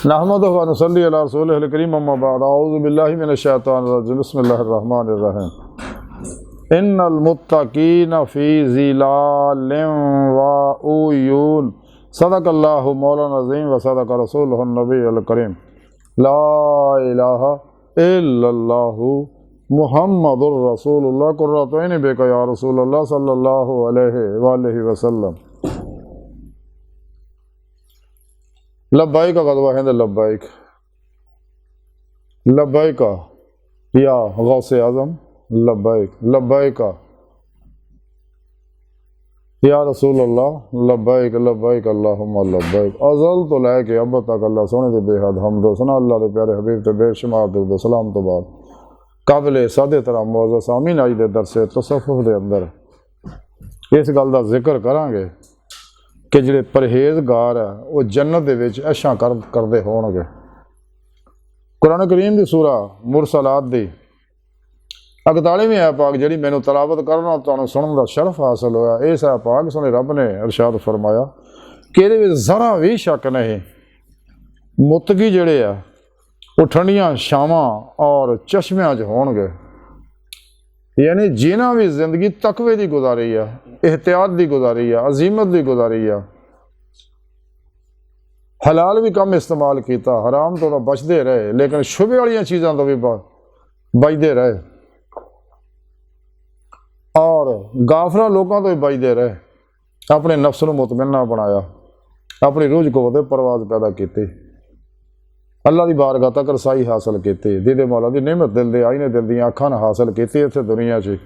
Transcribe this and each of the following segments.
नहमदुहु व नसल्ली अला रसूलिहिल करीम अम्मा बाद अऊज़ु बिल्लाहि मिनश शैतानिर रजीम बिस्मिल्लाहिर रहमानिर रहीम इन्नल मुत्तक़ीना फ़ी ज़िलालिन व उयून सदक़ल्लाहु मौलाना अज़ीम व सदक़ रसूलुहुन नबियुल करीम ला इलाहा इल्लल्लाहु मुहम्मदुर रसूलुल्लाह कुर्रतु ऐनी बिका या रसूलल्लाह सल्लल्लाहु अलैहि वसल्लम। लब्बाइक गज़वा हिंद लब्बाइक लब्बाइक या गौसे आज़म लब्बाइक लब्बाइक या रसूल अल्लाह लब्बाइक लब्बाइक अल्लाहुम्मा लब्बाइक। अज़ल तो लैके अब तक अल्लाह सोने दे बेहद हम्द सना अल्लाह दे प्यारे हबीब ते बेशुमार दुरूद सलाम तो बाद काबिल सादे तरह मौज़ूद सामीन अज दे दरसे तसव्वुफ़ दे अंदर इस गल दा जिक्र करांगे कि जिहड़े परहेज़गार है वो जन्नत दे विच ऐशां करदे होणगे। कुरान करीम दी सूरा मुरसलात दी 41वीं आयत पाक जिहड़ी मैनूं तलावत करना तुहानूं सुनन दा शरफ हासिल होया, इस आयत पाक सोहणे रब ने इरशाद फरमाया कि इहदे विच ज़रा भी शक नहीं मुत्तकी जिहड़े आ वो ठंडियां छावां और चश्मियां च होणगे। यानी जिन्हां भी जिंदगी तकवे की गुजारी है, एहतियात की गुजारी है, अजीमत की गुजारी है, हलाल भी कम इस्तेमाल किया, हराम तो बचते रहे, लेकिन शुभे वाली चीज़ों तो भी बचते रहे और गाफला लोगों तो भी बचते रहे, अपने नफ्स को मुतमन्ना बनाया, अपनी रूह को परवाज पैदा की, अल्लाह की बारगाह तक रसाई हासिल की, दीदे मौला की नेमत दिल दे आईने दिल दी अखां हासिल की इत्थे दुनिया च।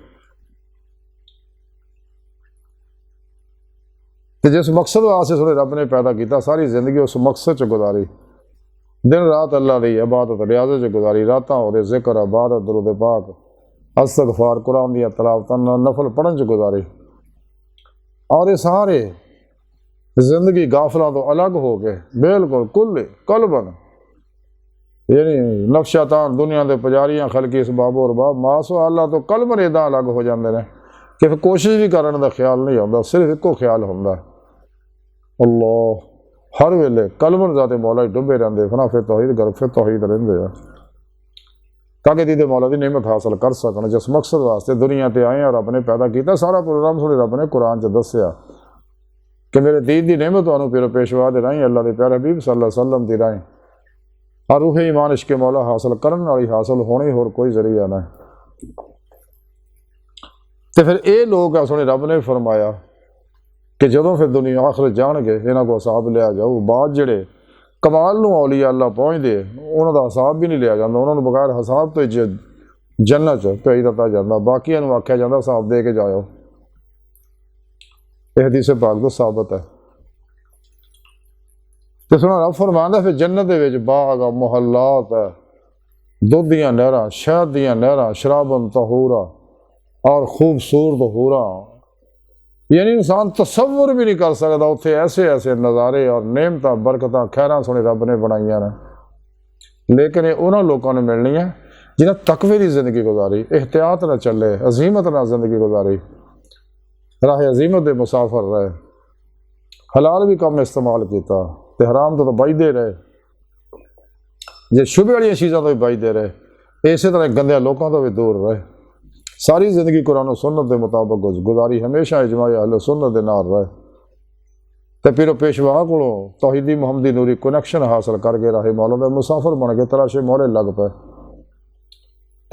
तो जिस मकसद वास्ते थोड़े रब ने पैदा किया सारी जिंदगी उस मकसद च गुजारी, दिन रात अल्लाह की इबादत रियाज़त च गुजारी, रातां और जिक्र इबादत दुरूद पाक इस्तग़फ़ार कुरान दी तिलावत नफल पढ़न च गुजारी और ये सारे जिंदगी गाफलों तो अलग हो गए बिल्कुल कुल कलबन। यानी नफ्स शैतान दुनिया के पुजारियां खलकी इस बाबो और बाब मासो अल्लाह तो कलबन इदा अलग हो जाते हैं कि फिर कोशिश भी करने का ख्याल नहीं आता, सिर्फ एको ख्याल होंदा अल्लाह हर वेले कलबन जाते मौला डुबे रहते फना फिर तौहीद घर फिर तौहीद रहिंदे आ ताकि दीदे मौला की नेमत हासिल कर सकन। जिस मकसद वास्ते दुनिया ते आए और रब ने पैदा किया सारा प्रोग्राम थोड़े रब ने कुरान च दस्या कि मेरे दीन की नेमत तुहानूं पिरो पेशवा दे राहीं अल्लाह के प्यारे हबीब सल्लल्लाहु अलैहि वसल्लम दी राहीं और रूह ईमान इश्क़ मौला हासिल करने वाली हासिल होने होर कोई जरिया ना। तो फिर ये लोग है सोने रब ने फरमाया कि जदों फिर दुनिया आखिर जाणगे इन्हां को हिसाब लिया जाऊ, बाद जिहड़े कमाल नूं औलिया अल्लाह पहुँचते उन्हां दा हिसाब भी नहीं लिया जाता, उन्होंने बगैर हिसाब तो जन्नत भेज दिता जाता, बाकियां नूं आख्या जाता हिसाब दे के जाओ। यह हदीस पाक तो साबित है। तो सुना रब फरमांदा फिर जन्नत दे विच बाग मुहल्लात है, दुध दियां नहरां, शहद दियां नहरां, शराबन तहूरा और खूबसूरत हूरा, यानी इंसान तसव्वुर भी नहीं कर सकता उत्थे ऐसे ऐसे नज़ारे और नेमतां बरकतां खैरां सोने रब ने बनाइयां ने। लेकिन ये उन्होंने लोगों ने मिलनी है जिन्हें तकवे की जिंदगी गुजारी, एहतियात न चले, अजीमत न जिंदगी गुजारी, राह अजीमत के मुसाफर रहे, हलाल भी कम इस्तेमाल किया ते हराम तो बचते रहे, जे शुभे वाली चीज़ों तो भी बचते रहे, इस तरह गंदे लोगों तो भी दूर रहे, सारी जिंदगी कुरान सुन्नत के मुताबिक गुजारी, हमेशा इजमाए अहले सुन्नत के नाल रहे, तो फिर पेशवा को तौहीदी मुहम्मदी नूरी कनैक्शन हासिल करके राहे मौला के मुसाफर बन के तराशे मोहरे लग पे।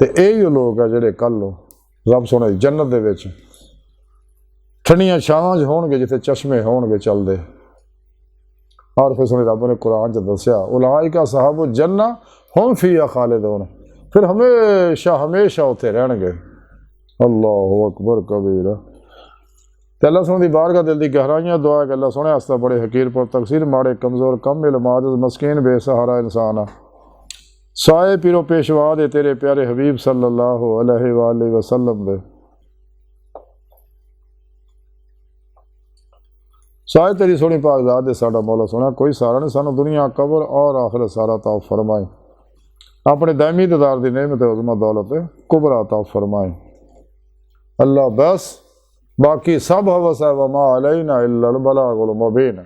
तो यही लोग है जोड़े कल रब सोने जन्नत दे विच ठंडियां छावां होणगे जिथे चश्मे होणगे चलते, और फिर सोने रब ने कुरान च दस्या उलाइका साहब जन्ना हुम फीहा खालिदून, फिर हमेशा हमेशा उत्थे रहणगे। अल्लाहु अकबर कबीरा। तो अल्लाह सोने की बारगाह दिल की गहराइयां दुआ है कि अल्लाह सोने आस्ता बड़े हकीर पर तकसीर माड़े कमज़ोर कम इल्म आजिज़ मस्कीन बेसहारा इंसान आ साए पीरो पेशवा दे तेरे प्यारे हबीब सल्लल्लाहु अलैहि वसल्लम दे साए तेरी सोनी पाक ज़ात दे साडा मौला सोना कोई सारा नहीं, सानू दुनिया कबर और आखिरत सारा ताब फरमाए, अपने दायमी ददार दी नेमत उज़्मा दौलत कुबरा ताब फरमाए। अल्लाह बस बाकी सब हवस है वमा अलैना इल्लल बलागुल मुबीन।